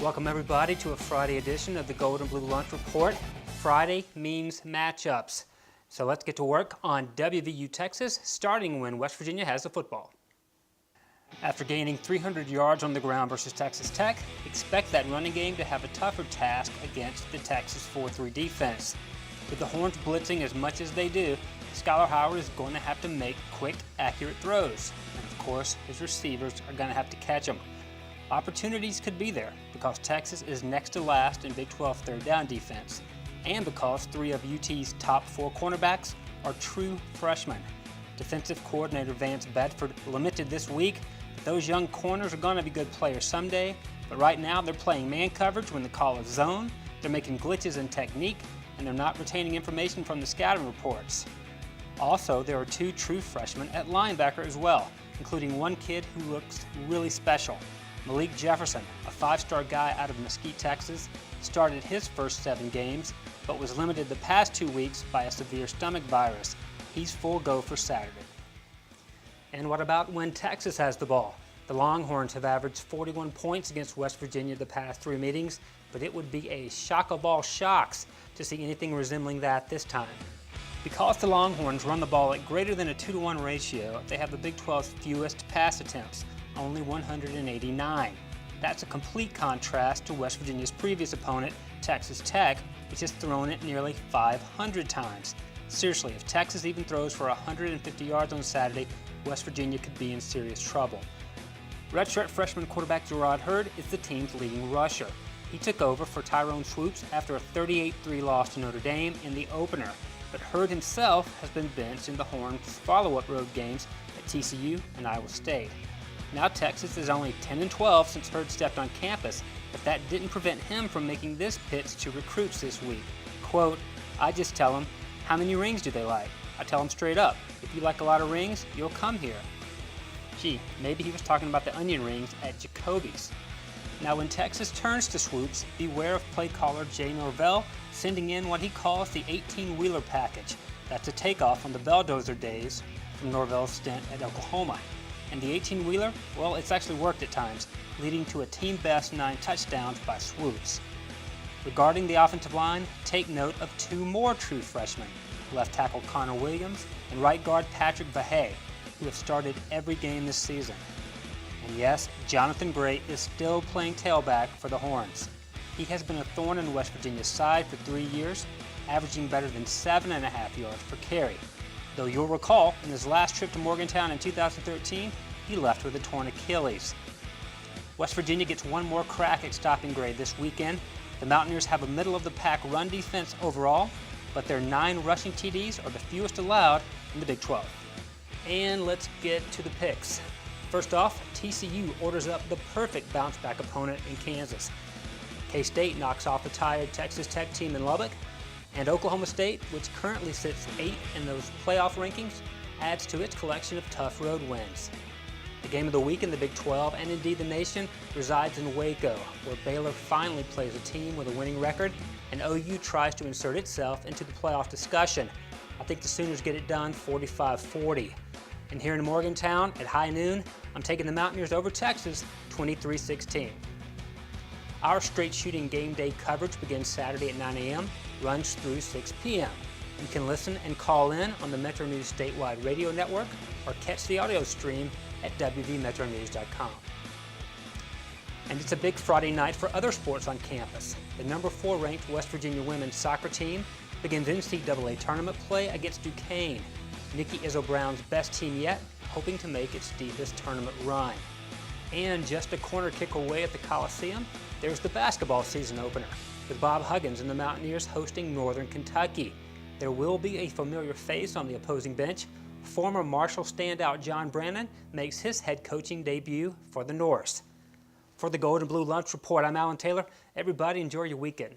Welcome everybody to a Friday edition of the Gold and Blue Lunch Report. Friday means matchups. So let's get to work on WVU Texas, starting when West Virginia has the football. After gaining 300 yards on the ground versus Texas Tech, expect that running game to have a tougher task against the Texas 4-3 defense. With the Horns blitzing as much as they do, Skylar Howard is going to have to make quick, accurate throws. And of course, his receivers are going to have to catch them. Opportunities could be there because Texas is next to last in Big 12 third down defense, and because 3 of UT's top 4 cornerbacks are true freshmen. Defensive coordinator Vance Bedford lamented this week that those young corners are going to be good players someday, but right now they're playing man coverage when the call is zone, they're making glitches in technique, and they're not retaining information from the scouting reports. Also, there are 2 true freshmen at linebacker as well, including one kid who looks really special. Malik Jefferson, a 5-star guy out of Mesquite, Texas, started his first 7 games, but was limited the past 2 weeks by a severe stomach virus. He's full go for Saturday. And what about when Texas has the ball? The Longhorns have averaged 41 points against West Virginia the past 3 meetings, but it would be a shock of all shocks to see anything resembling that this time. Because the Longhorns run the ball at greater than a 2-to-1 ratio, they have the Big 12's fewest pass attempts, only 189. That's a complete contrast to West Virginia's previous opponent, Texas Tech, which has thrown it nearly 500 times. Seriously, if Texas even throws for 150 yards on Saturday, West Virginia could be in serious trouble. Redshirt freshman quarterback Gerard Hurd is the team's leading rusher. He took over for Tyrone Swoops after a 38-3 loss to Notre Dame in the opener, but Hurd himself has been benched in the Horns' follow-up road games at TCU and Iowa State. Now Texas is only 10-12 since Hurd stepped on campus, but that didn't prevent him from making this pitch to recruits this week. Quote, "I just tell them, how many rings do they like? I tell them straight up, if you like a lot of rings, you'll come here." Gee, maybe he was talking about the onion rings at Jacoby's. Now when Texas turns to Swoops, beware of play caller Jay Norvell sending in what he calls the 18-wheeler package. That's a takeoff on the Belldozer days from Norvell's stint at Oklahoma. And the 18-wheeler, well, it's actually worked at times, leading to a team-best 9 touchdowns by Swoops. Regarding the offensive line, take note of 2 more true freshmen, left tackle Connor Williams and right guard Patrick Vahey, who have started every game this season. And yes, Jonathan Gray is still playing tailback for the Horns. He has been a thorn in West Virginia's side for 3 years, averaging better than 7.5 yards per carry. Though you'll recall, in his last trip to Morgantown in 2013, he left with a torn Achilles. West Virginia gets one more crack at stopping Gray this weekend. The Mountaineers have a middle-of-the-pack run defense overall, but their 9 rushing TDs are the fewest allowed in the Big 12. And let's get to the picks. First off, TCU orders up the perfect bounce-back opponent in Kansas. K-State knocks off the tired Texas Tech team in Lubbock, and Oklahoma State, which currently sits 8th in those playoff rankings, adds to its collection of tough road wins. The game of the week in the Big 12, and indeed the nation, resides in Waco, where Baylor finally plays a team with a winning record, and OU tries to insert itself into the playoff discussion. I think the Sooners get it done 45-40. And here in Morgantown, at high noon, I'm taking the Mountaineers over Texas 23-16. Our straight shooting game day coverage begins Saturday at 9 a.m., runs through 6 p.m. You can listen and call in on the Metro News statewide radio network or catch the audio stream at wvmetronews.com. And it's a big Friday night for other sports on campus. The number 4 ranked West Virginia women's soccer team begins NCAA tournament play against Duquesne. Nikki Izzo Brown's best team yet, hoping to make its deepest tournament run. And just a corner kick away at the Coliseum, there's the basketball season opener, with Bob Huggins and the Mountaineers hosting Northern Kentucky. There will be a familiar face on the opposing bench. Former Marshall standout John Brannon makes his head coaching debut for the Norse. For the Gold and Blue Lunch Report, I'm Allan Taylor. Everybody enjoy your weekend.